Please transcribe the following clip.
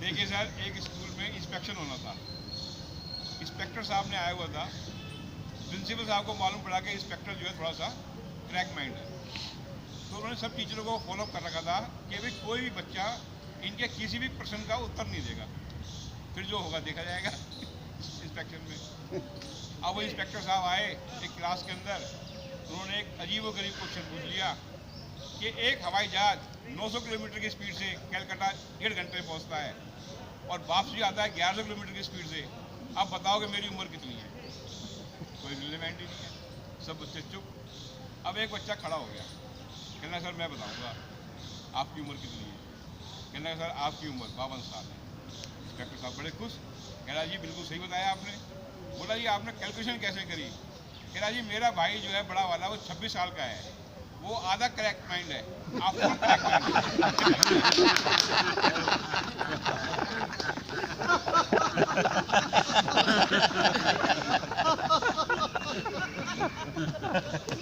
देखिए सर, एक स्कूल में इंस्पेक्शन होना था। इंस्पेक्टर साहब ने आया हुआ था। प्रिंसिपल साहब को मालूम पड़ा कि इंस्पेक्टर जो है थोड़ा सा क्रैक माइंड है, तो उन्होंने सब टीचरों को फॉलोअप कर रखा था कि भाई कोई भी बच्चा इनके किसी भी प्रश्न का उत्तर नहीं देगा, फिर जो होगा देखा जाएगा इंस्पेक्शन में। अब वो इंस्पेक्टर साहब आए एक क्लास के अंदर, उन्होंने एक अजीब व गरीब क्वेश्चन पूछ लिया कि एक हवाई जहाज 900 किलोमीटर की स्पीड से कलकत्ता 1.5 घंटे में पहुंचता है और वापसी आता है 1100 किलोमीटर की स्पीड से। अब बताओ कि मेरी उम्र कितनी है? कोई रिलेवेंट ही नहीं है, सब बच्चे चुप। अब एक बच्चा खड़ा हो गया, कहना सर मैं बताऊंगा आपकी उम्र कितनी है। कहना सर आपकी उम्र 52 साल है। इंस्पेक्टर साहब बड़े खुश, कह रहा जी बिल्कुल सही बताया आपने। बोला जी आपने कैलकुलेशन कैसे करी? कह रहा जी मेरा भाई जो है बड़ा वाला वो 26 साल का है, वो आधा क्रैक माइंड है, आप फुल क्रैक माइंड है।